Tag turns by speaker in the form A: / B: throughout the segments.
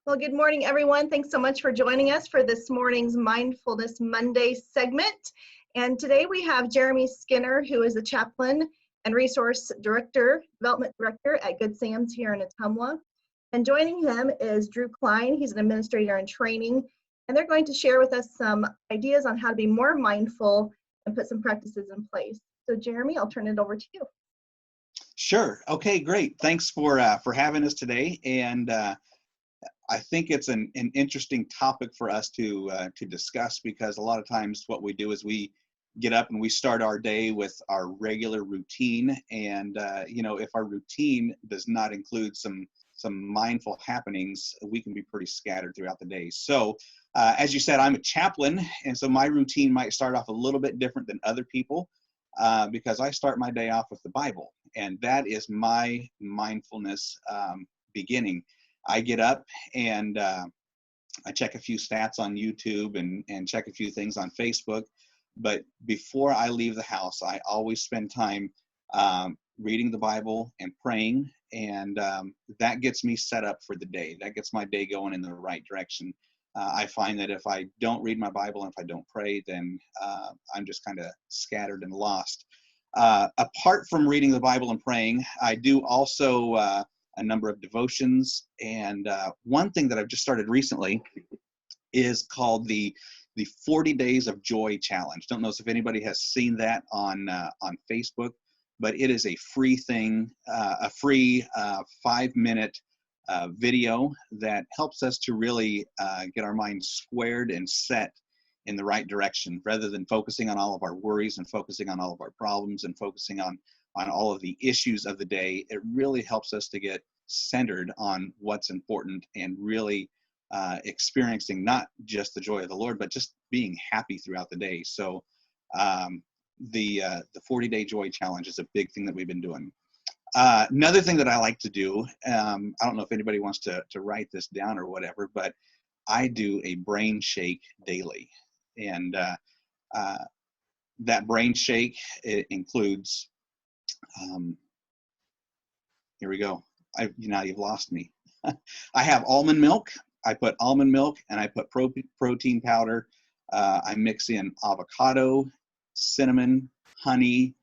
A: Well, good morning, everyone. Thanks so much for joining us for this morning's Mindfulness Monday segment. And today we have Jeremy Skinner, who is the Chaplain and Resource Director, Development Director at Good Sam's here in Ottumwa. And joining him is Drew Cline. He's an administrator in training, and they're going to share with us some ideas on how to be more mindful and put some practices in place. So Jeremy, I'll turn it over to you.
B: Sure. Okay, great. Thanks for having us today. And I think it's an interesting topic for us to discuss, because a lot of times what we do is we get up and we start our day with our regular routine. And, if our routine does not include some mindful happenings, we can be pretty scattered throughout the day. So as you said, I'm a chaplain. And so my routine might start off a little bit different than other people because I start my day off with the Bible. And that is my mindfulness beginning. I get up and I check a few stats on YouTube and check a few things on Facebook. But before I leave the house, I always spend time reading the Bible and praying. And that gets me set up for the day. That gets my day going in the right direction. I find that if I don't read my Bible and if I don't pray, then I'm just kind of scattered and lost. Apart from reading the Bible and praying, I do also a number of devotions. And one thing that I've just started recently is called the 40 Days of Joy Challenge. Don't know if anybody has seen that on Facebook, but it is a free thing, a free 5-minute video that helps us to really get our minds squared and set in the right direction, rather than focusing on all of our worries and focusing on all of our problems and focusing on all of the issues of the day. It really helps us to get centered on what's important and really experiencing not just the joy of the Lord, but just being happy throughout the day. So the 40-Day Joy Challenge is a big thing that we've been doing. Another thing that I like to do, I don't know if anybody wants to write this down or whatever, but I do a brain shake daily. And that brain shake, it includes, here we go. Now you've lost me. I have almond milk. I put almond milk and I put protein powder. I mix in avocado, cinnamon, honey.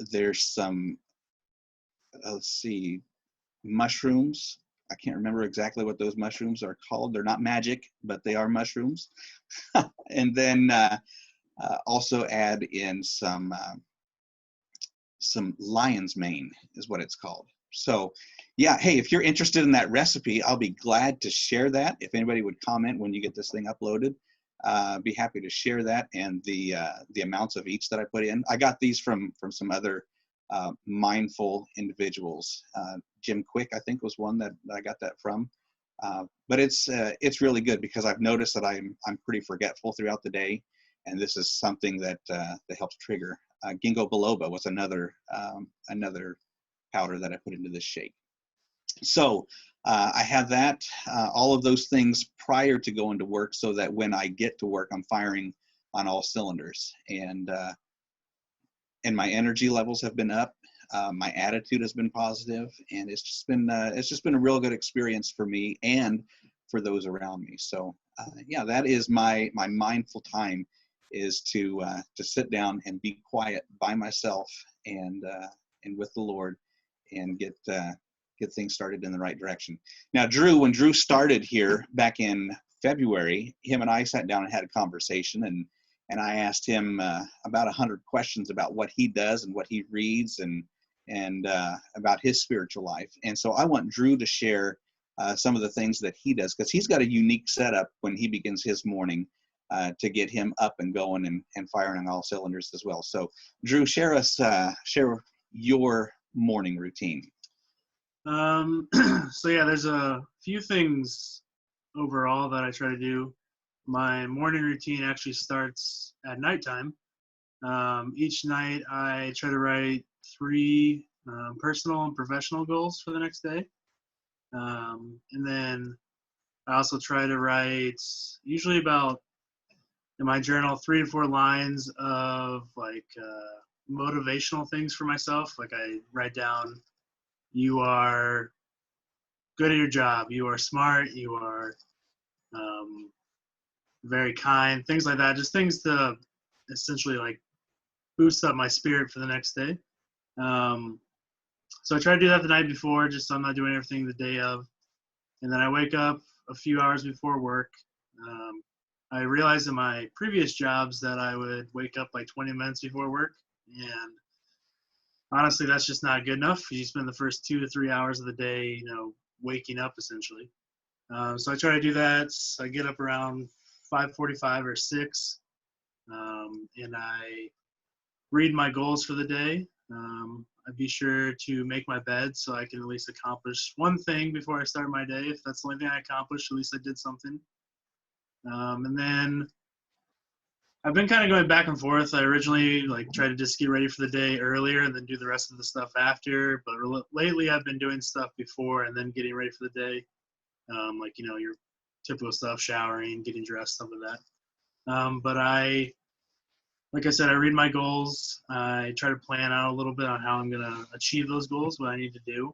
B: There's some, mushrooms. I can't remember exactly what those mushrooms are called. They're not magic, but they are mushrooms. And then also add in some lion's mane is what it's called. So yeah, hey, if you're interested in that recipe, I'll be glad to share that. If anybody would comment when you get this thing uploaded, be happy to share that and the amounts of each that I put in. I got these from some other mindful individuals. Jim Quick, I think, was one that I got that from. But it's really good, because I've noticed that I'm pretty forgetful throughout the day, and this is something that helps trigger. Ginkgo biloba was another powder that I put into this shake. So I have that, all of those things prior to going to work, so that when I get to work, I'm firing on all cylinders. And my energy levels have been up. My attitude has been positive, and it's just been a real good experience for me and for those around me. So yeah, that is my mindful time, is to sit down and be quiet by myself and with the Lord, and get things started in the right direction. Now, when Drew started here back in February, him and I sat down and had a conversation, and I asked him about 100 questions about what he does and what he reads and about his spiritual life. And so I want Drew to share some of the things that he does, because he's got a unique setup when he begins his morning to get him up and going and firing on all cylinders as well. So Drew, share your morning routine.
C: So yeah, there's a few things overall that I try to do. My morning routine actually starts at nighttime. Each night I try to write 3 personal and professional goals for the next day. And then I also try to write, usually about, in my journal, 3 to 4 lines of motivational things for myself. Like I write down, you are good at your job. You are smart. You are very kind. Things like that. Just things to essentially like boost up my spirit for the next day. So I try to do that the night before, just so I'm not doing everything the day of. And then I wake up a few hours before work. I realized in my previous jobs that I would wake up like 20 minutes before work. And honestly, that's just not good enough. You spend the first 2 to 3 hours of the day, waking up essentially. So I try to do that. I get up around 5:45 or 6, and I read my goals for the day. I be sure to make my bed so I can at least accomplish one thing before I start my day. If that's the only thing I accomplished, at least I did something. And then I've been kind of going back and forth. I originally tried to just get ready for the day earlier and then do the rest of the stuff after. But lately I've been doing stuff before and then getting ready for the day. Your typical stuff, showering, getting dressed, stuff like that. But like I said, I read my goals. I try to plan out a little bit on how I'm going to achieve those goals, what I need to do.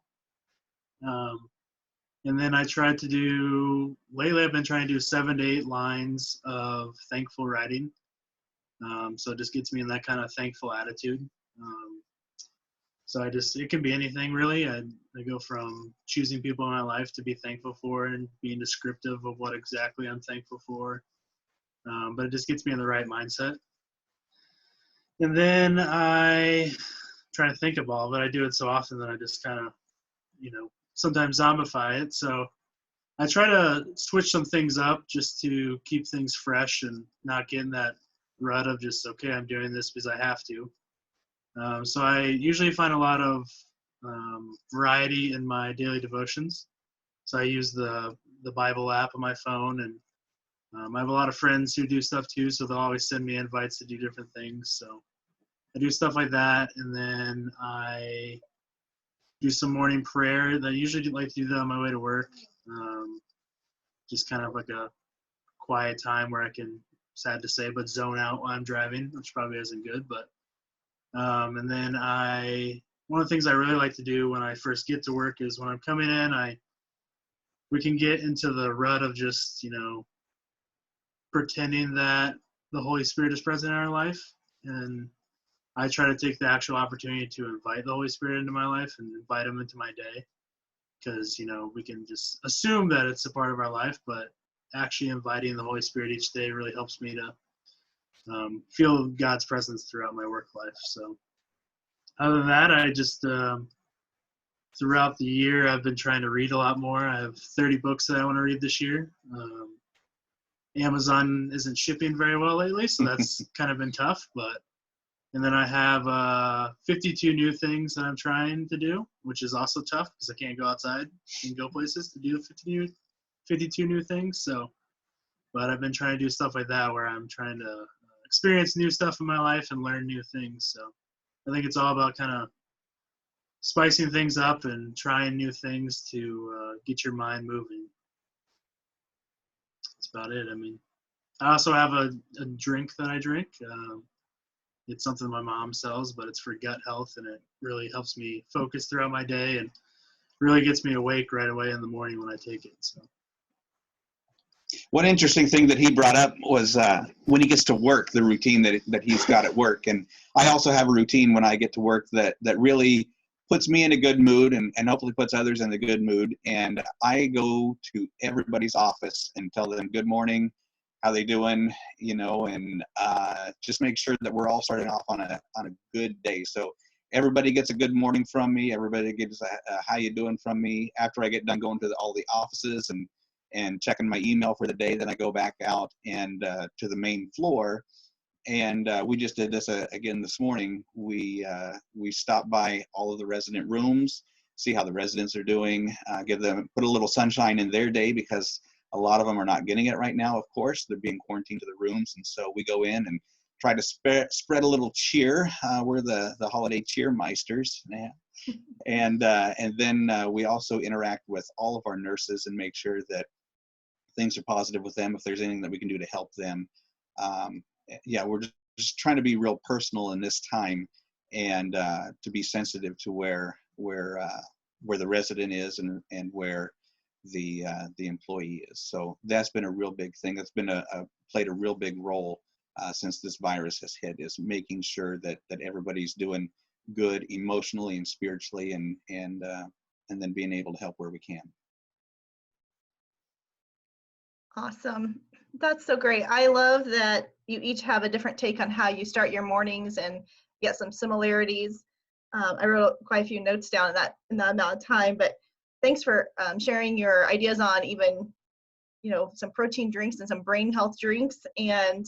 C: And then lately I've been trying to do 7 to 8 lines of thankful writing. So it just gets me in that kind of thankful attitude. So it can be anything really. I go from choosing people in my life to be thankful for and being descriptive of what exactly I'm thankful for. But it just gets me in the right mindset. And then I try to think of all of it. I do it so often that I just kind of, sometimes zombify it. So I try to switch some things up just to keep things fresh and not get in that rut of just, okay, I'm doing this because I have to. So I usually find a lot of variety in my daily devotions. So I use the Bible app on my phone, and I have a lot of friends who do stuff too, so they'll always send me invites to do different things. So I do stuff like that, and then I do some morning prayer. I usually like to do that on my way to work, just kind of like a quiet time where I can, sad to say, but zone out while I'm driving, which probably isn't good. But and then one of the things I really like to do when I first get to work is when I'm coming in, we can get into the rut of just, pretending that the Holy Spirit is present in our life. And I try to take the actual opportunity to invite the Holy Spirit into my life and invite him into my day. Because, we can just assume that it's a part of our life, but actually inviting the Holy Spirit each day really helps me to feel God's presence throughout my work life. So other than that, I just, throughout the year, I've been trying to read a lot more. I have 30 books that I want to read this year. Amazon isn't shipping very well lately, so that's kind of been tough. And then I have 52 new things that I'm trying to do, which is also tough because I can't go outside and go places to do 52 new things. So, but I've been trying to do stuff like that where I'm trying to experience new stuff in my life and learn new things. So I think it's all about kind of spicing things up and trying new things to get your mind moving. That's about it. I mean, I also have a drink that I drink. It's something my mom sells, but it's for gut health, and it really helps me focus throughout my day and really gets me awake right away in the morning when I take it. So.
B: One interesting thing that he brought up was when he gets to work, the routine that he's got at work. And I also have a routine when I get to work that really puts me in a good mood and hopefully puts others in a good mood. And I go to everybody's office and tell them good morning, how they doing, and just make sure that we're all starting off on a good day. So everybody gets a good morning from me. Everybody gets a how you doing from me after I get done going to all the offices and checking my email for the day. Then I go back out and to the main floor. And we just did this again this morning. We stopped by all of the resident rooms, see how the residents are doing, put a little sunshine in their day because a lot of them are not getting it right now, of course. They're being quarantined to the rooms. And so we go in and try to spread a little cheer. We're the holiday cheermeisters. And then we also interact with all of our nurses and make sure that things are positive with them, if there's anything that we can do to help them. We're just trying to be real personal in this time and to be sensitive to where the resident is and where the employee is. So that's been a real big thing. That's been played a real big role since this virus has hit, is making sure that everybody's doing good emotionally and spiritually, and then being able to help where we can.
A: Awesome. That's so great. I love that you each have a different take on how you start your mornings and get some similarities. I wrote quite a few notes down in that amount of time, but thanks for sharing your ideas on even, some protein drinks and some brain health drinks. And,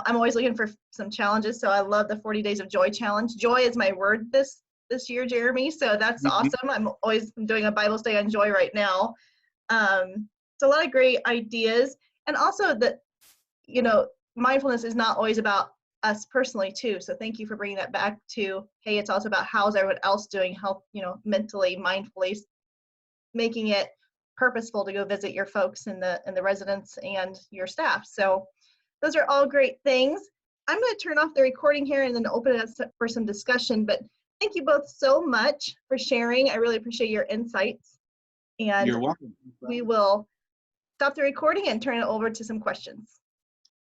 A: I'm always looking for some challenges. So I love the 40 Days of Joy challenge. Joy is my word this year, Jeremy. So that's awesome. I'm always doing a Bible study on joy right now. So a lot of great ideas. And also that, mindfulness is not always about us personally too. So thank you for bringing that back to, hey, it's also about how's everyone else doing health, mentally, mindfully, making it purposeful to go visit your folks and the residents and your staff. So those are all great things. I'm going to turn off the recording here and then open it up for some discussion. But thank you both so much for sharing. I really appreciate your insights. And
B: You're welcome.
A: we will stop the recording and turn it over to some questions.